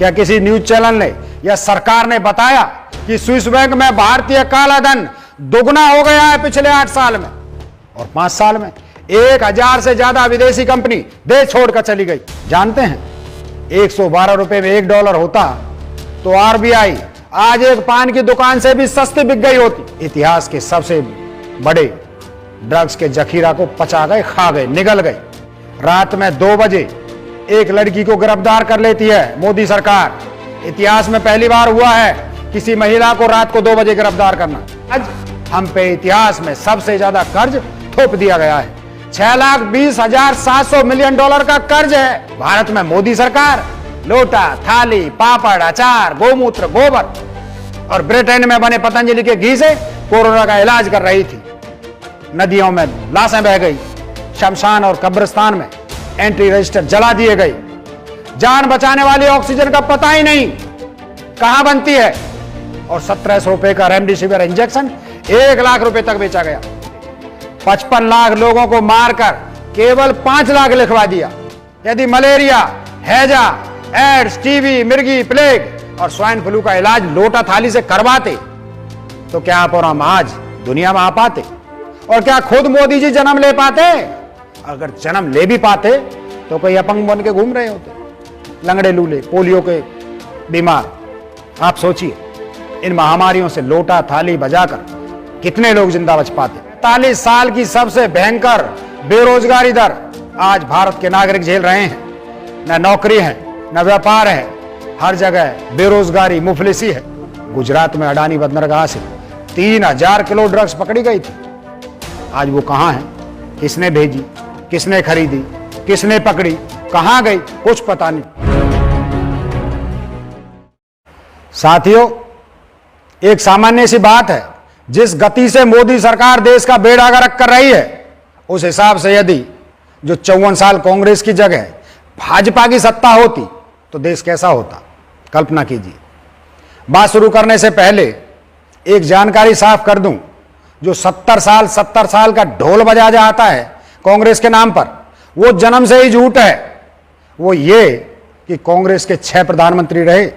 क्या किसी news channel ने या सरकार ने बताया कि स्विस बैंक में भारतीय काला धन दोगुना हो गया है पिछले 8 साल में, और 5 साल में 1000 से ज्यादा विदेशी कंपनी देश छोड़कर चली गई। जानते हैं 112 रुपए में $1 होता तो आरबीआई आज एक पान की दुकान से भी सस्ती बिक गई होती। इतिहास के सबसे बड़े ड्रग्स के जखीरा को पचा गए, खा गए, निगल गए। रात में 2 बजे एक लड़की को गिरफ्तार कर लेती है मोदी सरकार। इतिहास में पहली बार हुआ है किसी महिला को रात को 2 बजे गिरफ्तार करना। आज हम पे इतिहास में सबसे ज्यादा कर्ज थोप दिया गया है। $6,20,700 मिलियन का कर्ज है। भारत में मोदी सरकार लोटा, थाली, पापड़, अचार, गोमूत्र, गोबर और ब्रिटेन में बने पतंजलि के घी से कोरोना का इलाज कर रही थी। नदियों में लाशें बह गई, शमशान और कब्रिस्तान में एंट्री रजिस्टर जला दिए गए। जान बचाने वाली ऑक्सीजन का पता ही नहीं कहां बनती है, और 1700 रुपए का रेमडेसिविर इंजेक्शन 1 लाख रुपए तक बेचा गया। 55 लाख लोगों को मारकर केवल 5 लाख लिखवा दिया। यदि मलेरिया, हैजा, एड्स, टीबी, मिर्गी, प्लेग और स्वाइन फ्लू का इलाज लोटा थाली से करवाते तो क्या आप और हम आज दुनिया में आ पाते? और क्या खुद मोदी जी जन्म ले पाते? अगर जन्म ले भी पाते तो कोई अपंग बन के घूम रहे होते, लंगड़े लूले, पोलियो के बीमार। आप सोचिए इन महामारियों से लोटा थाली बजाकर कितने लोग जिंदा बच पाते। 45 साल की सबसे भयंकर बेरोजगारी दर आज भारत के नागरिक झेल रहे हैं। न नौकरी है, न व्यापार है, हर जगह बेरोजगारी, मुफलिसी है। गुजरात में अडानी बंदरगाह से 3000 किलो ड्रग्स पकड़ी गई थी। आज वो कहां है? किसने भेजी, किसने खरीदी, किसने पकड़ी, कहां गई, कुछ पता नहीं। साथियों, एक सामान्य सी बात है, जिस गति से मोदी सरकार देश का बेड़ा गर्क कर रही है, उस हिसाब से यदि जो 54 साल कांग्रेस की जगह भाजपा की सत्ता होती तो देश कैसा होता, कल्पना कीजिए। बात शुरू करने से पहले एक जानकारी साफ कर दूं, जो 70 साल का ढोल बजा जाता है कांग्रेस के नाम पर, वो जन्म से ही झूठ है। वो ये कि कांग्रेस के 6 प्रधानमंत्री रहे,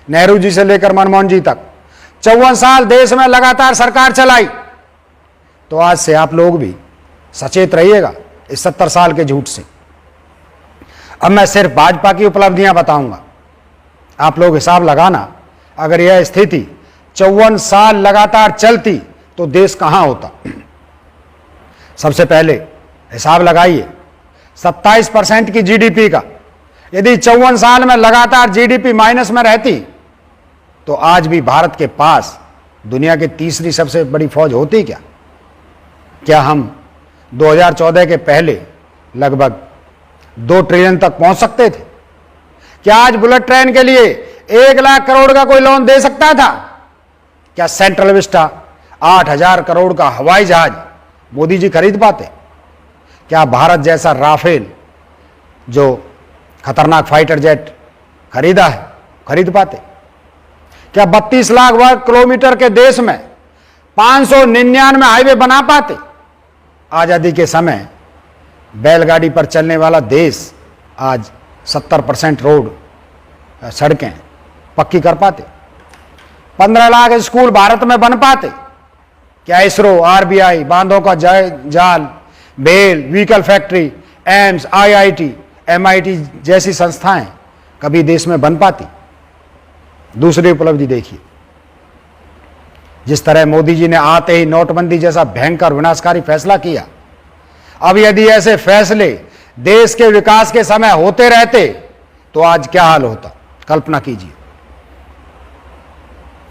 नेहरू जी से लेकर मनमोहन जी तक। 54 साल देश में लगातार सरकार चलाई। तो आज से आप लोग भी सचेत रहिएगा इस 70 साल के झूठ से। अब मैं सिर्फ भाजपा की उपलब्धियां बताऊंगा, आप लोग हिसाब लगाना। अगर यह स्थिति 54 साल लगातार चलती तो देश कहां होता। सबसे पहले हिसाब लगाइए 27% की जीडीपी का। यदि 54 साल में लगातार जीडीपी माइनस में रहती तो आज भी भारत के पास दुनिया की तीसरी सबसे बड़ी फौज होती क्या? क्या हम 2014 के पहले लगभग 2 ट्रिलियन तक पहुंच सकते थे? क्या आज बुलेट ट्रेन के लिए 1 लाख करोड़ का कोई लोन दे सकता था? क्या सेंट्रल विस्टा 8000 करोड़ का हवाई जहाज मोदी जी खरीद पाते? क्या भारत जैसा राफेल जो खतरनाक फाइटर जेट खरीदा है खरीद पाते? क्या 32 लाख वर्ग किलोमीटर के देश में 599 हाईवे बना पाते? आजादी के समय बैलगाड़ी पर चलने वाला देश आज 70% रोड, सड़कें पक्की कर पाते? 15 लाख स्कूल भारत में बन पाते? क्या इसरो, आरबीआई, बांधों का जाल, BEL, vehicle factory, AIIMS, IIT, MIT जैसी संस्थाएं कभी देश में बन पाती? दूसरी उपलब्धि देखिए, जिस तरह मोदी जी ने आते ही नोटबंदी जैसा भयंकर विनाशकारी फैसला किया, अब यदि ऐसे फैसले देश के विकास के समय होते रहते तो आज क्या हाल होता, कल्पना कीजिए।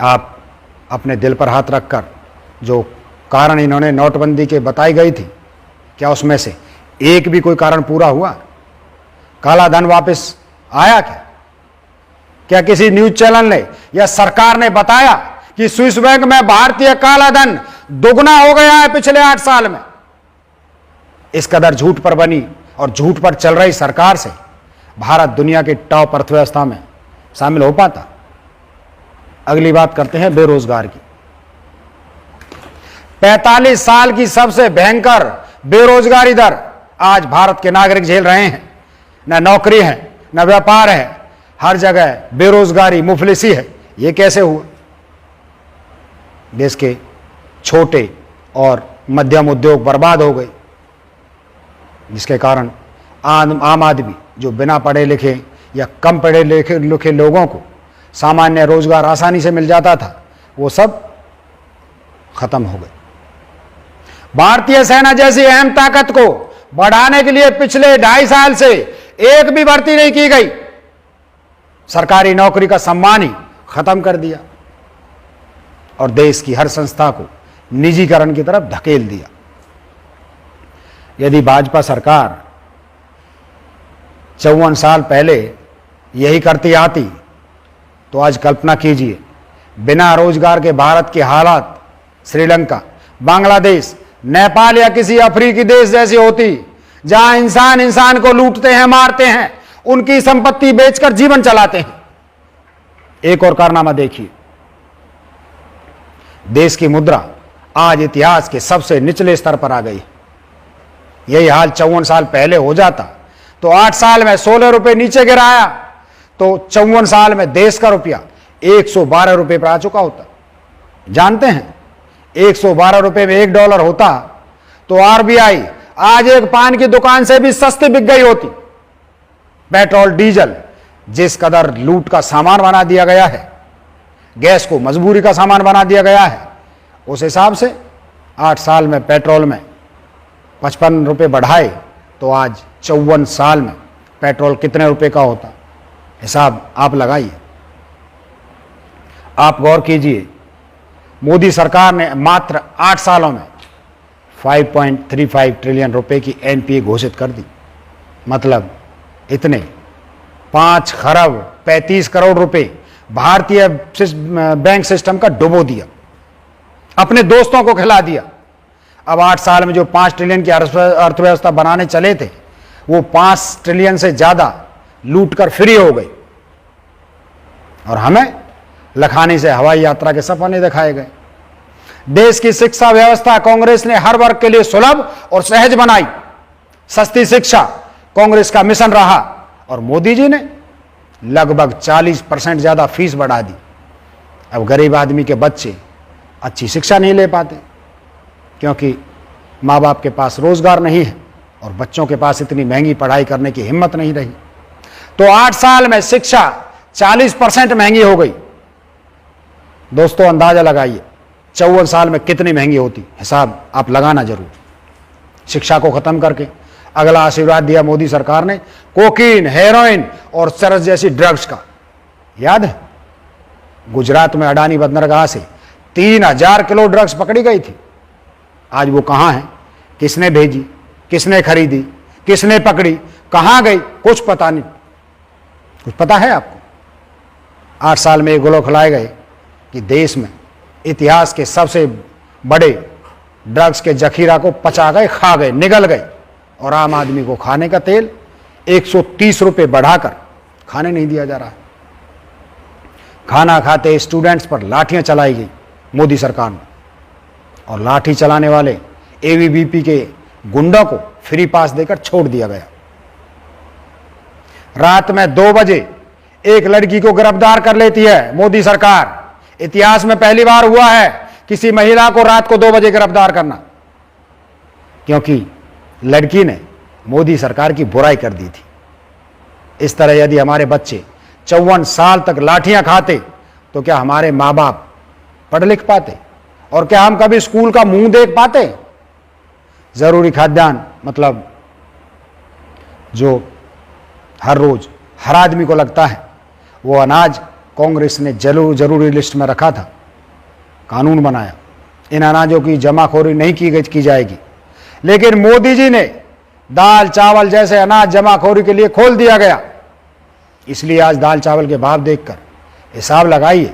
आप अपने दिल पर हाथ रखकर जो कारण इन्होंने नोटबंदी के बताई गई थी, क्या उसमें से एक भी कोई कारण पूरा हुआ? काला धन वापस आया क्या? क्या किसी न्यूज चैनल ने या सरकार ने बताया कि स्विस बैंक में भारतीय काला धन दोगुना हो गया है पिछले 8 साल में? इस कदर झूठ पर बनी और झूठ पर चल रही सरकार से भारत दुनिया की टॉप अर्थव्यवस्था में शामिल हो पाता? अगली बात करते हैं बेरोजगार की। 45 साल की सबसे भयंकर बेरोजगारी दर आज भारत के नागरिक झेल रहे हैं। न नौकरी है, न व्यापार है, हर जगह बेरोजगारी, मुफलिसी है। ये कैसे हुआ? देश के छोटे और मध्यम उद्योग बर्बाद हो गए, जिसके कारण आम आदमी जो बिना पढ़े लिखे या कम पढ़े लिखे लोगों को सामान्य रोजगार आसानी से मिल जाता था, वो सब खत्म हो गए। भारतीय सेना जैसी अहम ताकत को बढ़ाने के लिए पिछले 2.5 साल से एक भी भर्ती नहीं की गई। सरकारी नौकरी का सम्मान ही खत्म कर दिया और देश की हर संस्था को निजीकरण की तरफ धकेल दिया। यदि भाजपा सरकार 54 साल पहले यही करती आती तो आज कल्पना कीजिए, बिना रोजगार के भारत की हालत श्रीलंका, बांग्लादेश, नेपाल या किसी अफ्रीकी देश जैसी होती, जहां इंसान इंसान को लूटते हैं, मारते हैं, उनकी संपत्ति बेचकर जीवन चलाते हैं। एक और कारनामा देखिए, देश की मुद्रा आज इतिहास के सबसे निचले स्तर पर आ गई। यही हाल 54 साल पहले हो जाता तो 8 साल में 16 रुपए नीचे गिराया तो 54 साल में देश का रुपया 112 रुपए पर आ चुका होता। जानते हैं, 112 रुपए में $1 होता तो आरबीआई आज एक पान की दुकान से भी सस्ती बिक गई होती। पेट्रोल डीजल जिस कदर लूट का सामान बना दिया गया है, गैस को मजबूरी का सामान बना दिया गया है, उस हिसाब से 8 साल में पेट्रोल में 55 रुपए बढ़ाए तो आज 54 साल में पेट्रोल कितने रुपए का होता, हिसाब आप लगाइए। आप गौर कीजिए, मोदी सरकार ने मात्र 8 सालों में 5.35 ट्रिलियन रुपए की एनपीए घोषित कर दी। मतलब इतने 5 खरब 35 करोड़ रुपए भारतीय बैंक सिस्टम का डुबो दिया, अपने दोस्तों को खिला दिया। अब 8 साल में जो 5 ट्रिलियन की अर्थव्यवस्था बनाने चले थे, वो 5 ट्रिलियन से ज्यादा लूट कर फ्री हो गई और हमें लखानी से हवाई यात्रा के सपने दिखाए गए। देश की शिक्षा व्यवस्था कांग्रेस ने हर वर्ग के लिए सुलभ और सहज बनाई। सस्ती शिक्षा कांग्रेस का मिशन रहा और मोदी जी ने लगभग 40% ज्यादा फीस बढ़ा दी। अब गरीब आदमी के बच्चे अच्छी शिक्षा नहीं ले पाते क्योंकि माँ बाप के पास रोजगार नहीं है और बच्चों के पास इतनी महंगी पढ़ाई करने की हिम्मत नहीं रही। तो 8 साल में शिक्षा 40% महंगी हो गई। दोस्तों अंदाजा लगाइए 54 साल में कितनी महंगी होती, हिसाब आप लगाना जरूर। शिक्षा को खत्म करके अगला आशीर्वाद दिया मोदी सरकार ने कोकीन, हेरोइन और चरस जैसी ड्रग्स का। याद है, गुजरात में अडानी बंदरगाह से 3000 किलो ड्रग्स पकड़ी गई थी। आज वो कहां है, किसने भेजी, किसने खरीदी, किसने पकड़ी, कहां गई, कुछ पता नहीं। कुछ पता है आपको? 8 साल में ये गोलो खिलाए गए कि देश में इतिहास के सबसे बड़े ड्रग्स के जखीरा को पचा गए, खा गए, निगल गए और आम आदमी को खाने का तेल 130 रुपए बढ़ाकर खाने नहीं दिया जा रहा। खाना खाते स्टूडेंट्स पर लाठियां चलाई गई मोदी सरकार ने और लाठी चलाने वाले एबीवीपी के गुंडों को फ्री पास देकर छोड़ दिया गया। रात में 2 बजे एक लड़की को गिरफ्तार कर लेती है मोदी सरकार। इतिहास में पहली बार हुआ है किसी महिला को रात को 2 बजे गिरफ्तार करना, क्योंकि लड़की ने मोदी सरकार की बुराई कर दी थी। इस तरह यदि हमारे बच्चे 54 साल तक लाठियां खाते तो क्या हमारे माँ बाप पढ़ लिख पाते और क्या हम कभी स्कूल का मुंह देख पाते? जरूरी खाद्यान्न मतलब जो हर रोज हर आदमी को लगता है, वो अनाज कांग्रेस ने जरूरी लिस्ट में रखा था, कानून बनाया, इन अनाजों की जमाखोरी नहीं की जाएगी। लेकिन मोदी जी ने दाल चावल जैसे अनाज जमाखोरी के लिए खोल दिया गया। इसलिए आज दाल चावल के भाव देखकर हिसाब लगाइए,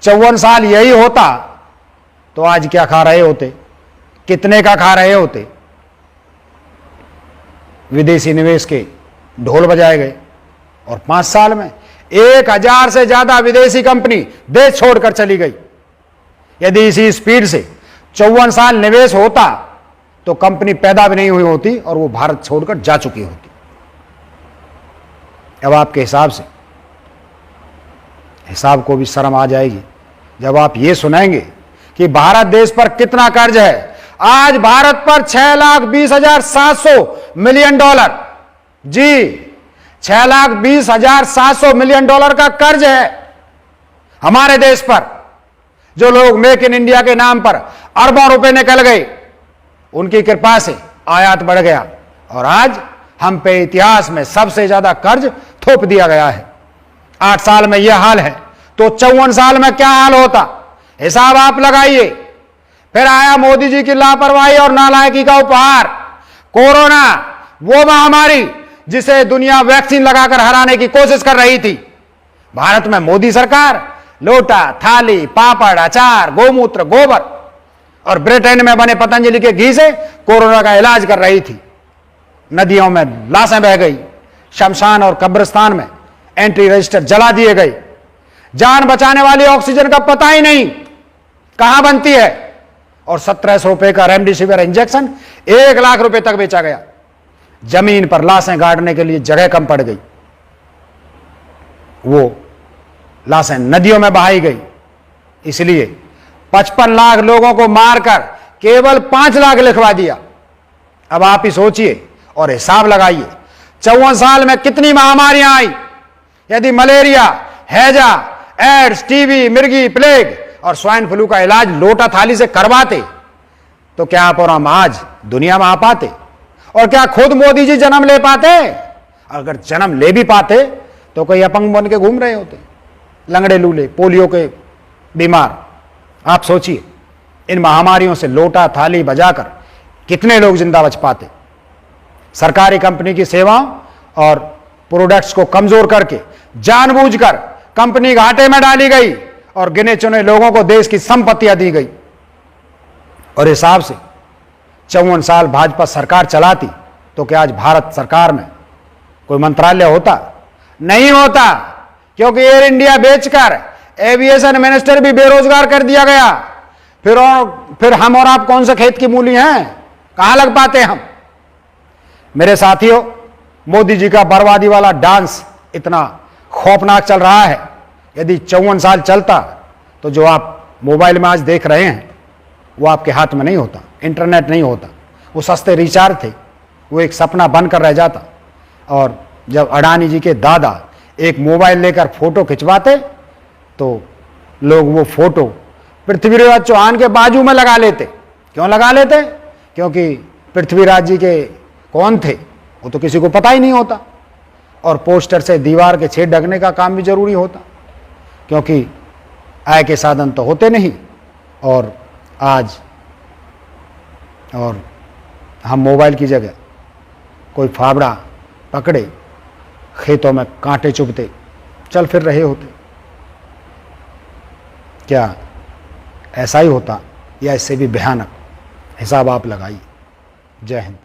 54 साल यही होता तो आज क्या खा रहे होते, कितने का खा रहे होते। विदेशी निवेश के ढोल बजाए गए और 5 साल में 1000 से ज्यादा विदेशी कंपनी देश छोड़कर चली गई। यदि इसी स्पीड से 54 साल निवेश होता तो कंपनी पैदा भी नहीं हुई होती और वो भारत छोड़कर जा चुकी होती। अब आपके हिसाब से हिसाब को भी शर्म आ जाएगी जब आप ये सुनेंगे कि भारत देश पर कितना कर्ज है। आज भारत पर 6,20,700 मिलियन डॉलर, जी 6,20,700 मिलियन डॉलर का कर्ज है हमारे देश पर। जो लोग मेक इन इंडिया के नाम पर अरबों रुपए निकल गए, उनकी कृपा से आयात बढ़ गया और आज हम पे इतिहास में सबसे ज्यादा कर्ज थोप दिया गया है। 8 साल में यह हाल है तो 54 साल में क्या हाल होता, हिसाब आप लगाइए। फिर आया मोदी जी की लापरवाही और नालायकी का उपहार, कोरोना, वो महामारी जिसे दुनिया वैक्सीन लगाकर हराने की कोशिश कर रही थी। भारत में मोदी सरकार लोटा, थाली, पापड़, अचार, गोमूत्र, गोबर और ब्रिटेन में बने पतंजलि के घी से कोरोना का इलाज कर रही थी। नदियों में लाशें बह गई, शमशान और कब्रिस्तान में एंट्री रजिस्टर जला दिए गए। जान बचाने वाली ऑक्सीजन का पता ही नहीं कहां बनती है और 1700 रुपए का रेमडेसिविर इंजेक्शन 1 लाख रुपए तक बेचा गया। जमीन पर लाशें गाड़ने के लिए जगह कम पड़ गई, वो लाशें नदियों में बहाई गई। इसलिए 55 लाख लोगों को मारकर केवल 5 लाख लिखवा दिया। अब आप ही सोचिए और हिसाब लगाइए 54 साल में कितनी महामारियां आई। यदि मलेरिया, हैजा, एड्स, टीबी, मिर्गी, प्लेग और स्वाइन फ्लू का इलाज लोटा थाली से करवाते तो क्या आप और हम आज दुनिया में आ पाते? और क्या खुद मोदी जी जन्म ले पाते? अगर जन्म ले भी पाते तो कोई अपंग बन के घूम रहे होते, लंगड़े लूले, पोलियो के बीमार। आप सोचिए इन महामारियों से लोटा थाली बजाकर कितने लोग जिंदा बच पाते। सरकारी कंपनी की सेवाओं और प्रोडक्ट्स को कमजोर करके जानबूझकर कंपनी घाटे में डाली गई और गिने चुने लोगों को देश की संपत्तियां दी गई। और हिसाब से 54 साल भाजपा सरकार चलाती तो क्या आज भारत सरकार में कोई मंत्रालय होता? नहीं होता, क्योंकि एयर इंडिया बेचकर एविएशन मिनिस्टर भी बेरोजगार कर दिया गया। फिर हम और आप कौन से खेत की मूली हैं? कहां लग पाते हम? मेरे साथियों, मोदी जी का बर्बादी वाला डांस इतना खौफनाक चल रहा है। यदि 54 साल चलता तो जो आप मोबाइल में आज देख रहे हैं वो आपके हाथ में नहीं होता, इंटरनेट नहीं होता, वो सस्ते रिचार्ज थे, वो एक सपना बनकर रह जाता। और जब अडानी जी के दादा एक मोबाइल लेकर फोटो खिंचवाते तो लोग वो फोटो पृथ्वीराज चौहान के बाजू में लगा लेते। क्यों लगा लेते? क्योंकि पृथ्वीराज जी के कौन थे वो तो किसी को पता ही नहीं होता। और पोस्टर से दीवार के छेद ढकने का काम भी जरूरी होता, क्योंकि आय के साधन तो होते नहीं। और आज हम मोबाइल की जगह कोई फावड़ा पकड़े खेतों में कांटे चुभते चल फिर रहे होते। क्या ऐसा ही होता या इससे भी भयानक? हिसाब आप लगाइए। जय हिंद।